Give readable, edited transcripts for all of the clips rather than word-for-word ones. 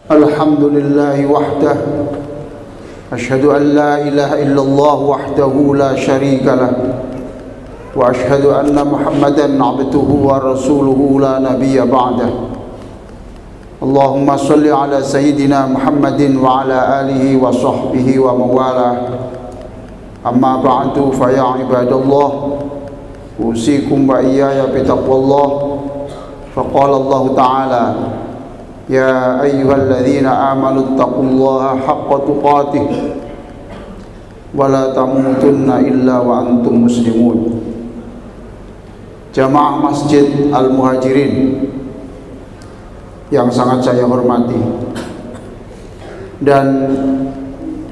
Alhamdulillahi wahdah, ashhadu an la ilaha illallah wahdahu la sharika lah, wa ashhadu anna Muhammadan abduhu wa rasuluhu la nabiyya ba'dah. Allahumma salli ala sayyidina Muhammadin wa ala alihi wa sahbihi wa mawalah. Amma ba'du, fa ya ibadallah, usikum wa iyaya bitaqwallah. Faqala Allah ta'ala: Ya ayyuhalladzina amanu taqullaha haqqa tuqatih wa la tamutunna illa wa antum muslimun. Jamaah Masjid Al-Muhajirin yang sangat saya hormati, dan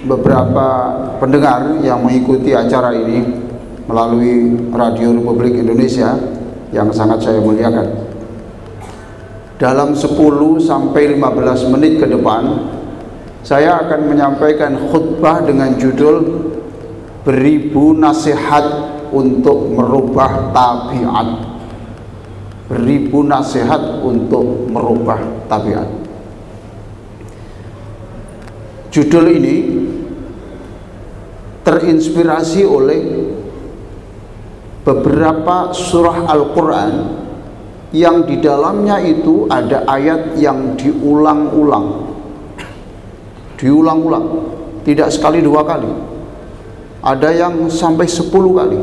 beberapa pendengar yang mengikuti acara ini melalui Radio Republik Indonesia yang sangat saya muliakan. Dalam 10 sampai 15 menit ke depan, saya akan menyampaikan khutbah dengan judul Beribu Nasihat untuk Merubah Tabiat. Beribu nasihat untuk merubah tabiat. Judul ini terinspirasi oleh beberapa surah Al-Quran yang di dalamnya itu ada ayat yang diulang-ulang, tidak sekali dua kali, ada yang sampai 10 kali.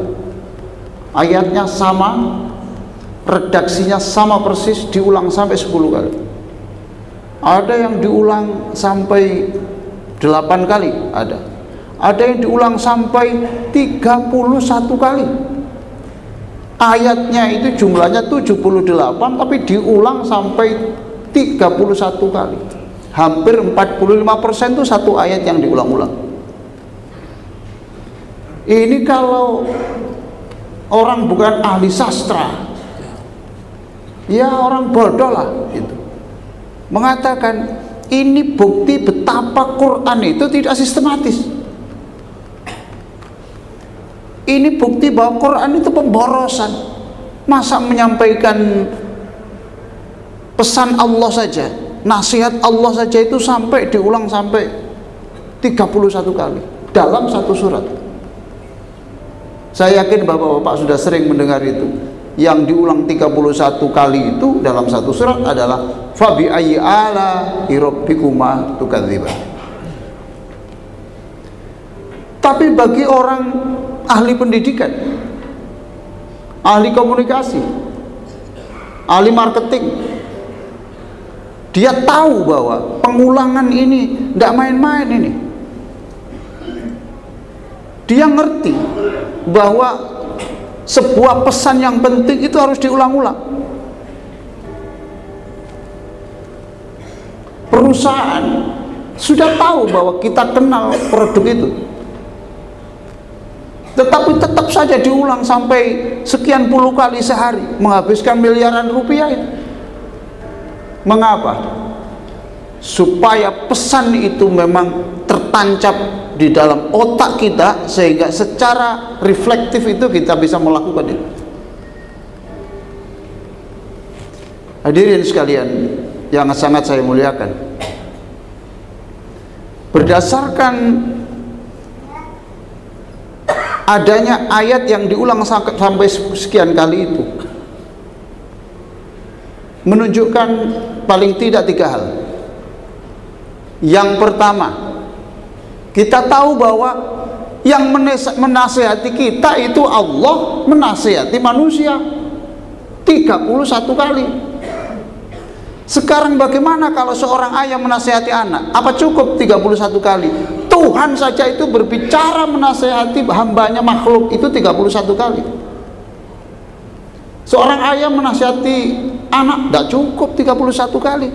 Ayatnya sama, redaksinya sama persis, diulang sampai 10 kali. Ada yang diulang sampai 8 kali, ada yang diulang sampai 31 kali. Ayatnya itu jumlahnya 78, tapi diulang sampai 31 kali. Hampir 45% itu satu ayat yang diulang-ulang. Ini kalau orang bukan ahli sastra, ya orang bodoh lah itu, mengatakan ini bukti betapa Quran itu tidak sistematis. Ini bukti bahwa Quran itu pemborosan. Masa menyampaikan pesan Allah saja, nasihat Allah saja itu sampai diulang sampai 31 kali dalam satu surat. Saya yakin bapak-bapak sudah sering mendengar itu. Yang diulang 31 kali itu dalam satu surat adalah fabi ayyi ala rabbikuma tukadziban. Tapi bagi orang ahli pendidikan, ahli komunikasi, ahli marketing, dia tahu bahwa pengulangan ini tidak main-main ini. Dia ngerti bahwa sebuah pesan yang penting itu harus diulang-ulang. Perusahaan sudah tahu bahwa kita kenal produk itu, tetapi tetap saja diulang sampai sekian puluh kali sehari, menghabiskan miliaran rupiah itu. Mengapa? Supaya pesan itu memang tertancap di dalam otak kita, sehingga secara reflektif itu kita bisa melakukan itu. Hadirin sekalian yang sangat saya muliakan, berdasarkan adanya ayat yang diulang sampai sekian kali itu menunjukkan paling tidak 3 hal. Yang pertama, kita tahu bahwa yang menasihati kita itu Allah, menasihati manusia 31 kali. Sekarang bagaimana kalau seorang ayah menasihati anak? Apa cukup 31 kali? Tuhan saja itu berbicara menasihati hambanya makhluk itu 31 kali. Seorang ayah menasihati anak tidak cukup 31 kali.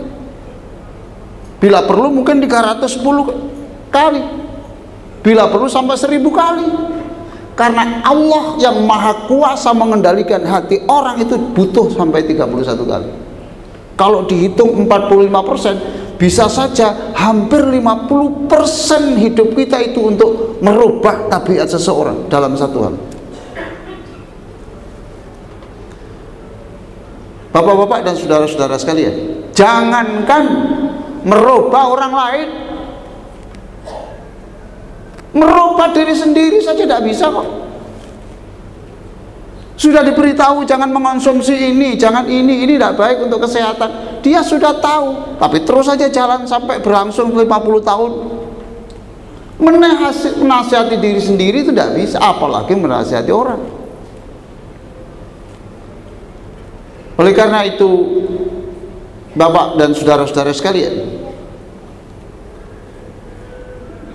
Bila perlu mungkin 310 kali. Bila perlu sampai 1000 kali. Karena Allah yang maha kuasa mengendalikan hati orang itu butuh sampai 31 kali. Kalau dihitung 45%, bisa saja hampir 50% hidup kita itu untuk merubah tabiat seseorang dalam satu hal. Bapak-bapak dan saudara-saudara sekalian, jangankan merubah orang lain. Merubah diri sendiri saja tidak bisa kok. Sudah diberitahu jangan mengonsumsi ini, jangan ini tidak baik untuk kesehatan. Dia sudah tahu, tapi terus saja jalan sampai berlangsung 50 tahun. Menasihati diri sendiri itu tidak bisa, apalagi menasihati orang. Oleh karena itu, Bapak dan saudara-saudara sekalian,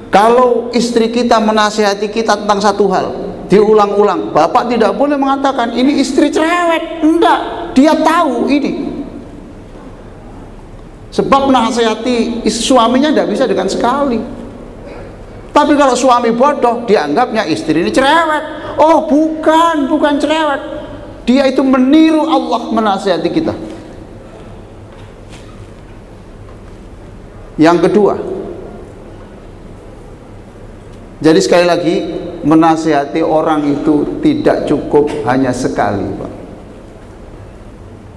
kalau istri kita menasihati kita tentang satu hal, diulang-ulang, Bapak tidak boleh mengatakan ini istri cerewet. Enggak, dia tahu ini. Sebab menasihati suaminya tidak bisa dengan sekali. Tapi kalau suami bodoh, dianggapnya istri ini cerewet. Oh bukan cerewet. Dia itu meniru Allah menasihati kita. Yang kedua, jadi sekali lagi, menasihati orang itu tidak cukup hanya sekali, Pak.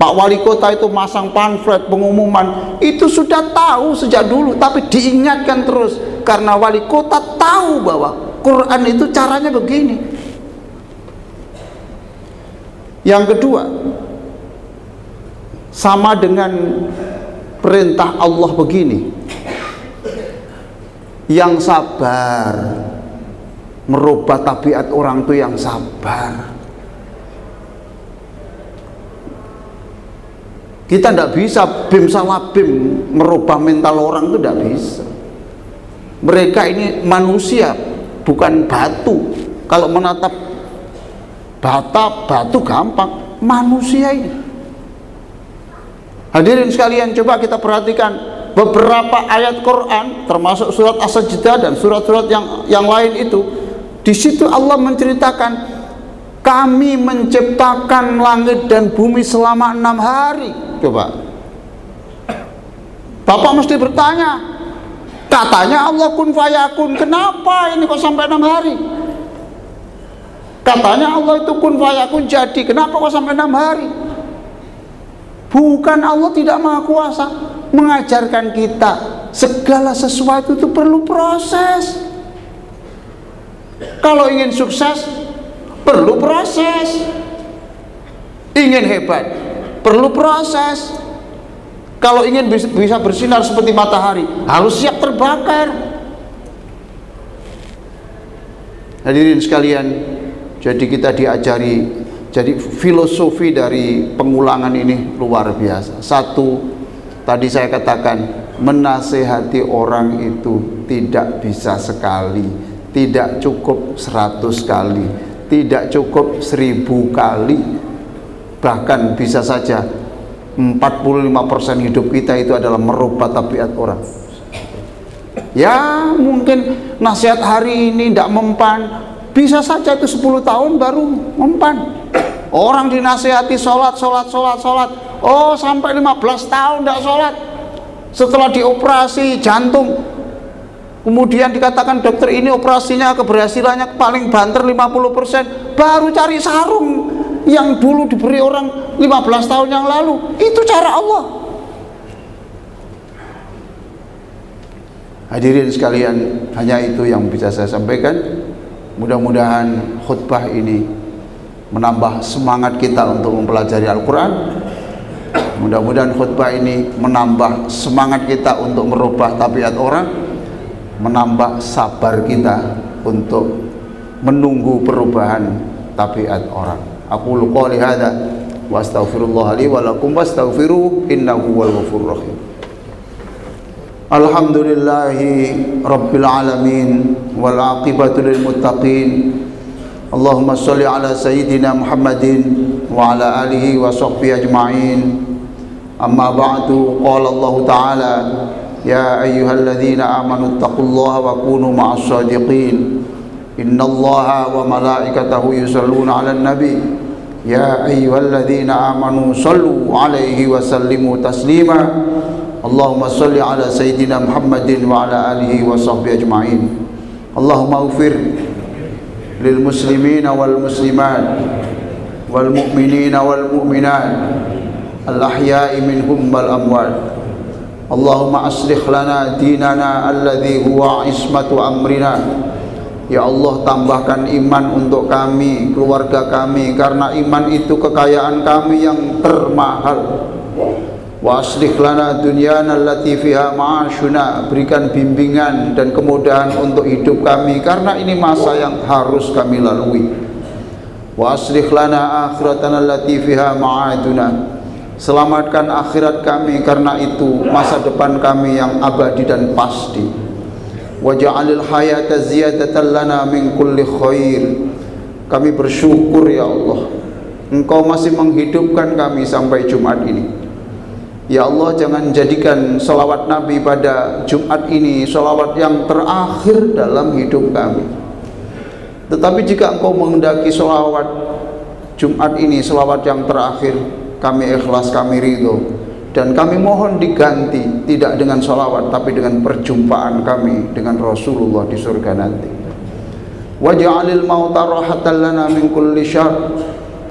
Pak Wali Kota itu masang pamflet pengumuman, itu sudah tahu sejak dulu, tapi diingatkan terus karena Wali Kota tahu bahwa Quran itu caranya begini. Yang kedua, sama dengan perintah Allah begini, yang sabar, merubah tabiat orang itu yang sabar. Kita tidak bisa bim salah bim merubah mental orang itu tidak bisa. Mereka ini manusia, bukan batu. Kalau menatap batu gampang, manusia ini. Hadirin sekalian, coba kita perhatikan beberapa ayat Quran, termasuk surat As-Sajdah dan surat-surat yang lain itu. Di situ Allah menceritakan, kami menciptakan langit dan bumi selama 6 hari. Coba, Bapak mesti bertanya, katanya Allah kun fayakun, kenapa ini kok sampai 6 hari? Katanya Allah itu kun fayakun jadi, kenapa kok sampai 6 hari? Bukan Allah tidak maha kuasa, mengajarkan kita segala sesuatu itu perlu proses. Kalau ingin sukses perlu proses, ingin hebat perlu proses. Kalau ingin bisa bersinar seperti matahari harus siap terbakar. Hadirin sekalian, jadi kita diajari, jadi filosofi dari pengulangan ini luar biasa. Satu, tadi saya katakan, menasehati orang itu tidak bisa sekali, tidak cukup 100 kali, tidak cukup 1000 kali, bahkan bisa saja 45% hidup kita itu adalah merubah tabiat orang. Ya mungkin nasihat hari ini tidak mempan, bisa saja itu 10 tahun baru mempan. Orang dinasihati sholat, oh sampai 15 tahun tidak sholat. Setelah dioperasi jantung, kemudian dikatakan dokter ini operasinya keberhasilannya paling banter 50%, baru cari sarung yang dulu diberi orang 15 tahun yang lalu. Itu cara Allah. Hadirin sekalian, hanya itu yang bisa saya sampaikan. Mudah-mudahan khutbah ini menambah semangat kita untuk mempelajari Al-Quran. Mudah-mudahan khutbah ini menambah semangat kita untuk merubah tabiat orang, menambah sabar kita untuk menunggu perubahan tabiat orang. Aqulu qouli hadza wa astaghfirullah li wa lakum wastaghfiruhu innahu huwal ghafurur rahim. Alhamdulillahi rabbil alamin wal aqibatu lil muttaqin. Allahumma shalli ala sayyidina Muhammadin wa ala alihi wa sahbihi ajma'in. Amma ba'du, qala Allah ta'ala, ya ayyuhalladzina amanu taqullaha wa kunu ma'as shadiqin. Innallaha wa malaikatahu yusalluna 'alan nabi. Ya ayyuhalladzina amanu sallu 'alaihi wa sallimu taslima. Allahumma shalli 'ala sayyidina Muhammadin wa 'ala alihi wa sahbihi ajma'in. Allahumma ighfir lil muslimina wal muslimat wal mu'minina wal mu'minat al ahya'i minhum wal amwat. Allahumma aslih lana dinana alladhi huwa ismatu amrina. Ya Allah, tambahkan iman untuk kami, keluarga kami, karena iman itu kekayaan kami yang termahal. Wa aslih lana dunyana allati fiha ma'ashuna. Berikan bimbingan dan kemudahan untuk hidup kami, karena ini masa yang harus kami lalui. Wa aslih lana akhiratana allati fiha ma'aduna. Selamatkan akhirat kami, karena itu masa depan kami yang abadi dan pasti. Waj'alil hayata ziyadatan lana min kulli khair. Kami bersyukur ya Allah, Engkau masih menghidupkan kami sampai Jumat ini. Ya Allah, jangan jadikan salawat Nabi pada Jumat ini salawat yang terakhir dalam hidup kami. Tetapi jika Engkau menghendaki salawat Jumat ini salawat yang terakhir, kami ikhlas, kami ridho, dan kami mohon diganti tidak dengan salawat tapi dengan perjumpaan kami dengan Rasulullah di surga nanti. Waj'alil mauta rahatan lana min kulli syarr.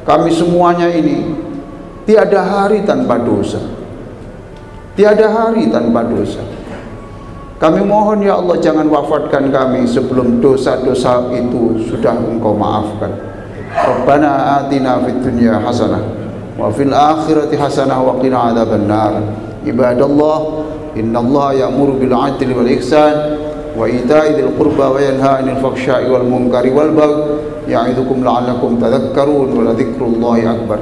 Kami semuanya ini tiada hari tanpa dosa, tiada hari tanpa dosa. Kami mohon ya Allah, jangan wafatkan kami sebelum dosa-dosa itu sudah Engkau maafkan. Rabbana atina fid dunya hasanah wa fil akhirati hasanah wa qina adzabannar. Ibadallah, innallaha ya'muru bil 'adli wal ihsan wa ita'i dzil qurba wa yanha 'anil fahsya'i wal munkari wal baghi ya'idukum la'allakum tadhakkarun wa la dzikrullahi akbar.